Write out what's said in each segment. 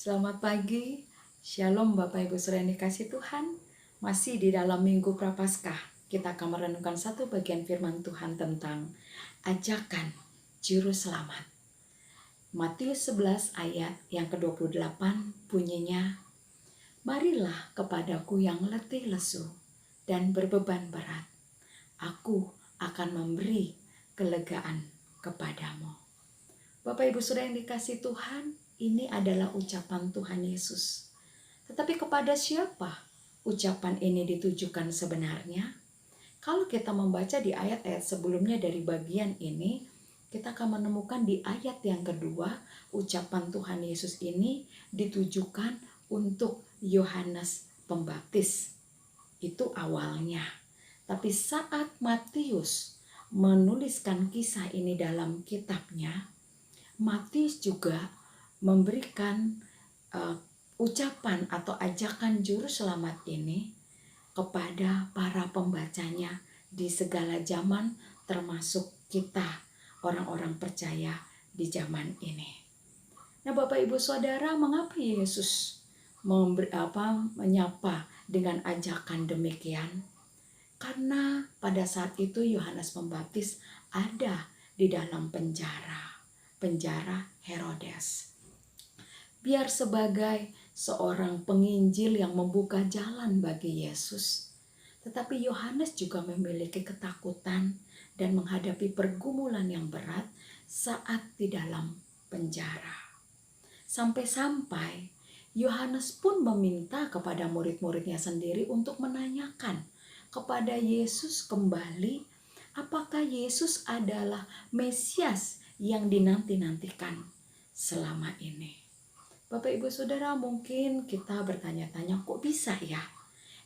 Selamat pagi, Shalom Bapak Ibu Saudara yang dikasih Tuhan. Masih di dalam Minggu Prapaskah, kita akan merenungkan satu bagian firman Tuhan tentang ajakan Juru Selamat. Matius 11 ayat yang ke-28 bunyinya, "Marilah kepadaku yang letih lesu dan berbeban berat, aku akan memberi kelegaan kepadamu." Bapak Ibu Saudara yang dikasih Tuhan, ini adalah ucapan Tuhan Yesus. Tetapi kepada siapa ucapan ini ditujukan sebenarnya? Kalau kita membaca di ayat-ayat sebelumnya dari bagian ini, kita akan menemukan di ayat yang kedua, ucapan Tuhan Yesus ini ditujukan untuk Yohanes Pembaptis. Itu awalnya. Tapi saat Matius menuliskan kisah ini dalam kitabnya, Matius juga memberikan ucapan atau ajakan Juru Selamat ini kepada para pembacanya di segala zaman, termasuk kita orang-orang percaya di zaman ini. Nah, Bapak Ibu Saudara, mengapa Yesus menyapa dengan ajakan demikian? Karena pada saat itu Yohanes Pembaptis ada di dalam penjara Herodes. Biar sebagai seorang penginjil yang membuka jalan bagi Yesus, tetapi Yohanes juga memiliki ketakutan dan menghadapi pergumulan yang berat saat di dalam penjara. Sampai-sampai Yohanes pun meminta kepada murid-muridnya sendiri untuk menanyakan kepada Yesus kembali, apakah Yesus adalah Mesias yang dinanti-nantikan selama ini. Bapak Ibu Saudara, mungkin kita bertanya-tanya, kok bisa ya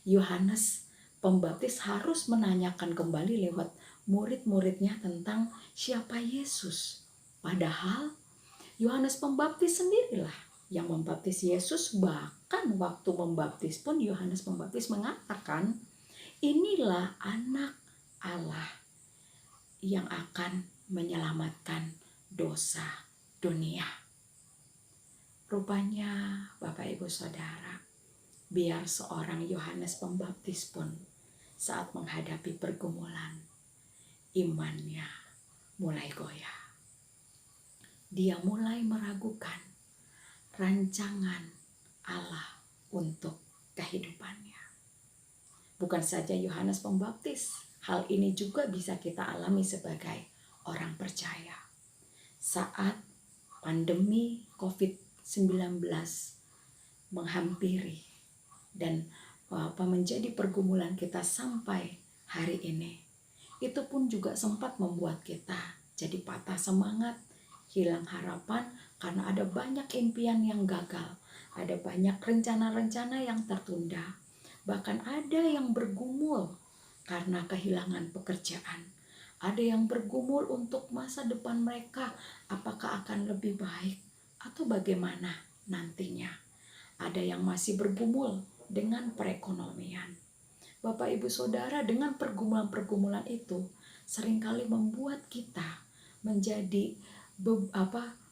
Yohanes Pembaptis harus menanyakan kembali lewat murid-muridnya tentang siapa Yesus. Padahal Yohanes Pembaptis sendirilah yang membaptis Yesus. Bahkan waktu membaptis pun Yohanes Pembaptis mengatakan, inilah anak Allah yang akan menyelamatkan dosa dunia. Rupanya Bapak Ibu Saudara, biar seorang Yohanes Pembaptis pun saat menghadapi pergumulan, imannya mulai goyah. Dia mulai meragukan rancangan Allah untuk kehidupannya. Bukan saja Yohanes Pembaptis, hal ini juga bisa kita alami sebagai orang percaya. Saat pandemi COVID-19 menghampiri dan menjadi pergumulan kita sampai hari ini, itu pun juga sempat membuat kita jadi patah semangat, hilang harapan karena ada banyak impian yang gagal, ada banyak rencana-rencana yang tertunda, bahkan ada yang bergumul karena kehilangan pekerjaan. Ada yang bergumul untuk masa depan mereka, apakah akan lebih baik atau bagaimana nantinya. Ada yang masih bergumul dengan perekonomian. Bapak Ibu Saudara, dengan pergumulan-pergumulan itu seringkali membuat kita menjadi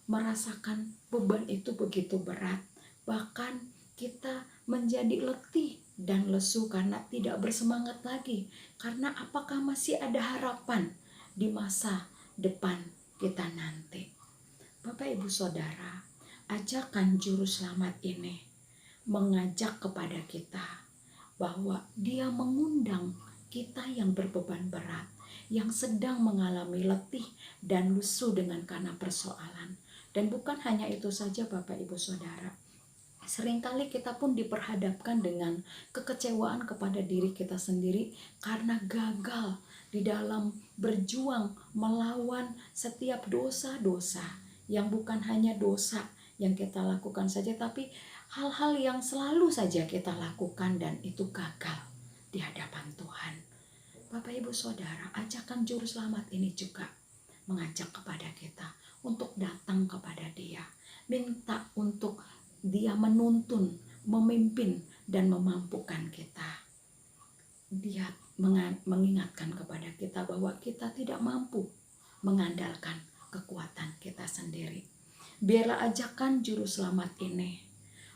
merasakan beban itu begitu berat. Bahkan kita menjadi letih dan lesu karena tidak bersemangat lagi. Karena apakah masih ada harapan di masa depan kita nanti. Bapak Ibu Saudara, ajakan Juru Selamat ini mengajak kepada kita bahwa dia mengundang kita yang berbeban berat, yang sedang mengalami letih dan lesu dengan karena persoalan. Dan bukan hanya itu saja Bapak Ibu Saudara, seringkali kita pun diperhadapkan dengan kekecewaan kepada diri kita sendiri karena gagal di dalam berjuang melawan setiap dosa-dosa yang bukan hanya dosa yang kita lakukan saja, tapi hal-hal yang selalu saja kita lakukan dan itu gagal di hadapan Tuhan. Bapak Ibu Saudara, ajakan Juru Selamat ini juga mengajak kepada kita untuk datang kepada Dia, minta untuk Dia menuntun, memimpin, dan memampukan kita. Dia mengingatkan kepada kita bahwa kita tidak mampu mengandalkan kekuatan kita sendiri. Biarlah ajakan Juru Selamat ini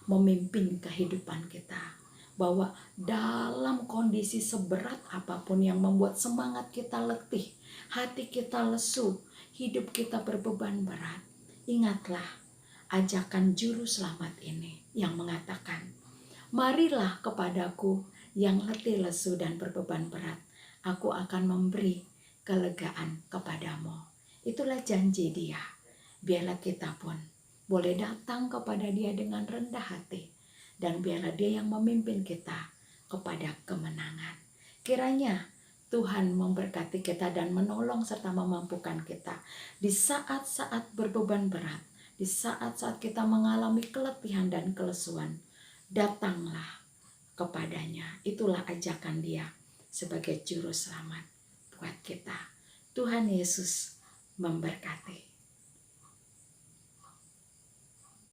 memimpin kehidupan kita. Bahwa dalam kondisi seberat apapun yang membuat semangat kita letih, hati kita lesu, hidup kita berbeban berat, ingatlah ajakan juru selamat ini yang mengatakan, marilah kepadaku yang letih lesu dan berbeban berat, aku akan memberi kelegaan kepadamu. Itulah janji dia. Biarlah kita pun boleh datang kepada dia dengan rendah hati. Dan biarlah dia yang memimpin kita kepada kemenangan. Kiranya Tuhan memberkati kita dan menolong serta memampukan kita di saat-saat berbeban berat, di saat-saat kita mengalami keletihan dan kelesuan. Datanglah kepadanya. Itulah ajakan dia sebagai juru selamat buat kita. Tuhan Yesus memberkati.